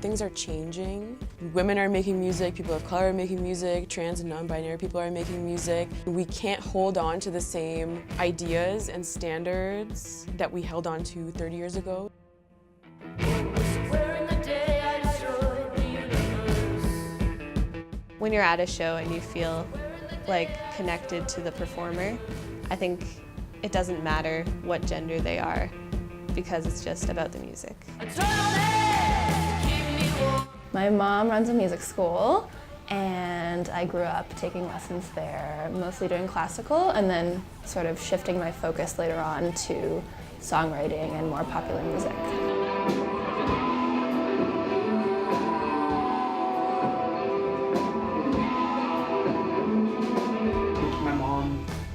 things are changing. Women are making music, people of color are making music, trans and non-binary people are making music. We can't hold on to the same ideas and standards that we held on to 30 years ago. When you're at a show and you feel like connected to the performer, I think it doesn't matter what gender they are because it's just about the music. My mom runs a music school and I grew up taking lessons there, mostly doing classical and then sort of shifting my focus later on to songwriting and more popular music.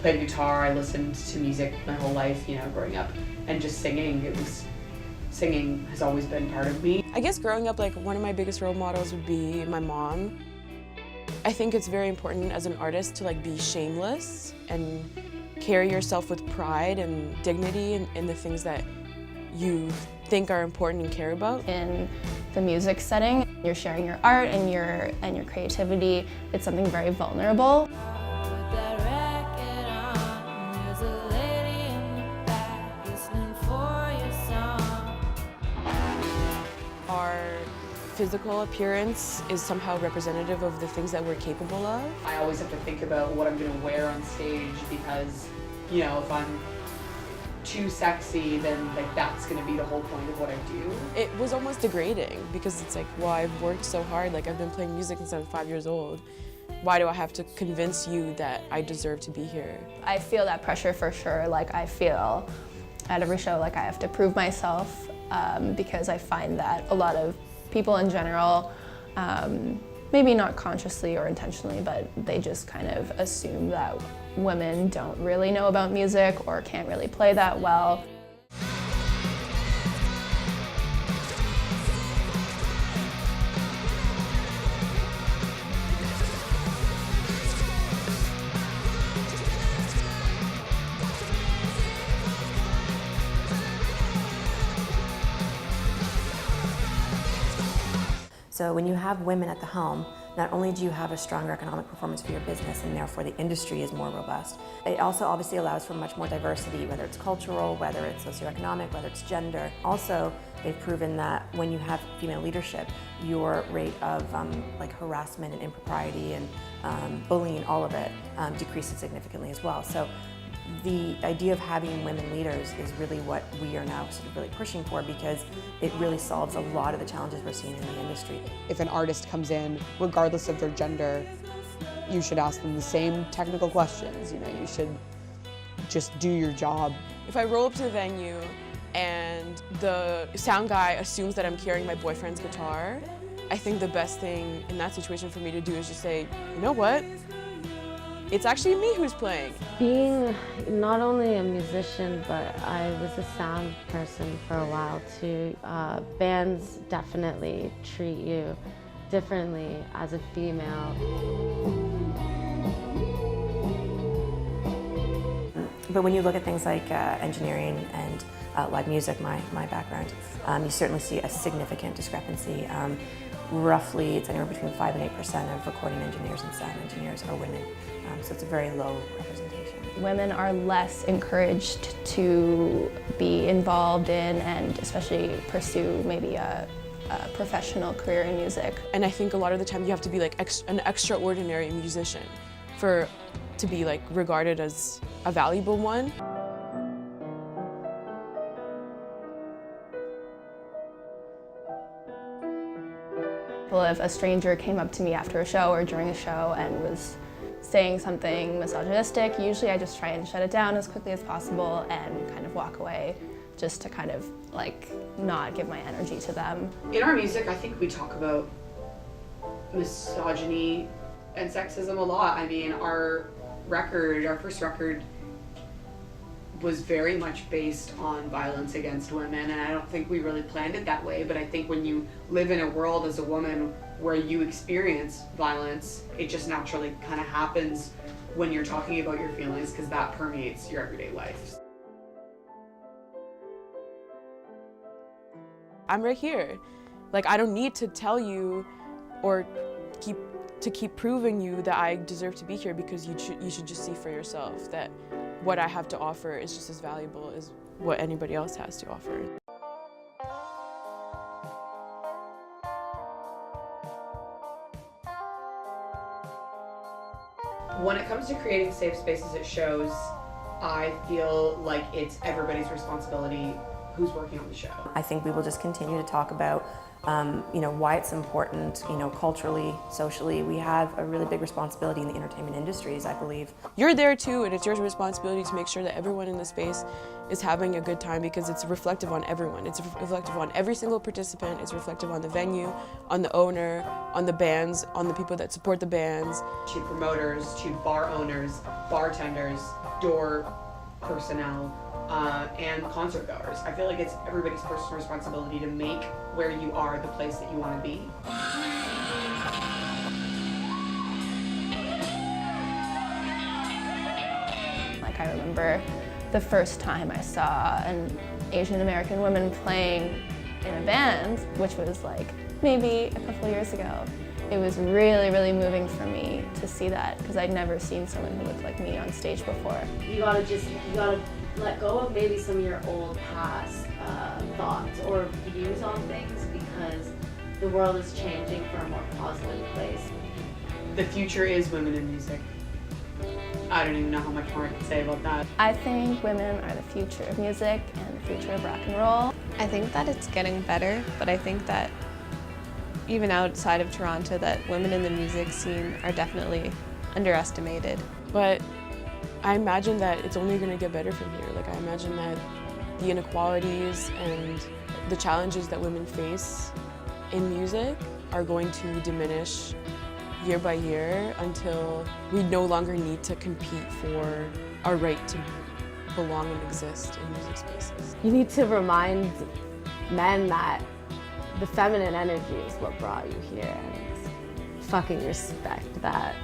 Played guitar, I listened to music my whole life, growing up, and just singing. Singing has always been part of me. I guess growing up, one of my biggest role models would be my mom. I think it's very important as an artist to be shameless and carry yourself with pride and dignity in the things that you think are important and care about. In the music setting, you're sharing your art and your creativity. It's something very vulnerable. Physical appearance is somehow representative of the things that we're capable of. I always have to think about what I'm going to wear on stage because, if I'm too sexy, then that's going to be the whole point of what I do. It was almost degrading because it's well, I've worked so hard, I've been playing music since I was 5 years old. Why do I have to convince you that I deserve to be here? I feel that pressure for sure. I feel at every show I have to prove myself because I find that a lot of people in general, maybe not consciously or intentionally, but they just kind of assume that women don't really know about music or can't really play that well. So when you have women at the helm, not only do you have a stronger economic performance for your business and therefore the industry is more robust, it also obviously allows for much more diversity, whether it's cultural, whether it's socioeconomic, whether it's gender. Also, they've proven that when you have female leadership, your rate of harassment and impropriety and bullying, all of it, decreases significantly as well. So the idea of having women leaders is really what we are now sort of really pushing for because it really solves a lot of the challenges we're seeing in the industry. If an artist comes in, regardless of their gender, you should ask them the same technical questions. You should just do your job. If I roll up to the venue and the sound guy assumes that I'm carrying my boyfriend's guitar, I think the best thing in that situation for me to do is just say, you know what? It's actually me who's playing. Being not only a musician, but I was a sound person for a while too. Bands definitely treat you differently as a female. But when you look at things like engineering and live music, my background, you certainly see a significant discrepancy. Roughly, it's anywhere between 5 and 8% of recording engineers and sound engineers are women. So it's a very low representation. Women are less encouraged to be involved in and especially pursue maybe a professional career in music. And I think a lot of the time you have to be an extraordinary musician to be regarded as a valuable one. If a stranger came up to me after a show or during a show and was saying something misogynistic, usually I just try and shut it down as quickly as possible and kind of walk away just to kind of not give my energy to them. In our music, I think we talk about misogyny and sexism a lot. I mean, our first record was very much based on violence against women, and I don't think we really planned it that way, but I think when you live in a world as a woman where you experience violence, it just naturally kind of happens when you're talking about your feelings because that permeates your everyday life. I'm right here. Like, I don't need to tell you or keep proving you that I deserve to be here, because you should just see for yourself that what I have to offer is just as valuable as what anybody else has to offer. When it comes to creating safe spaces at shows, I feel like it's everybody's responsibility who's working on the show. I think we will just continue to talk about why it's important, culturally, socially. We have a really big responsibility in the entertainment industries, I believe. You're there too, and it's your responsibility to make sure that everyone in the space is having a good time, because it's reflective on everyone. It's reflective on every single participant. It's reflective on the venue, on the owner, on the bands, on the people that support the bands. To promoters, to bar owners, bartenders, door personnel, and concert goers. I feel like it's everybody's personal responsibility to make where you are the place that you want to be. Like, I remember the first time I saw an Asian American woman playing in a band, which was like maybe a couple years ago. It was really, really moving for me to see that, because I'd never seen someone who looked like me on stage before. You gotta let go of maybe some of your old past thoughts or views on things, because the world is changing for a more positive place. The future is women in music. I don't even know how much more I can say about that. I think women are the future of music and the future of rock and roll. I think that it's getting better, but I think that even outside of Toronto, that women in the music scene are definitely underestimated. But I imagine that it's only going to get better from here. Like, I imagine that the inequalities and the challenges that women face in music are going to diminish year by year until we no longer need to compete for our right to belong and exist in music spaces. You need to remind men that the feminine energy is what brought you here, and fucking respect that.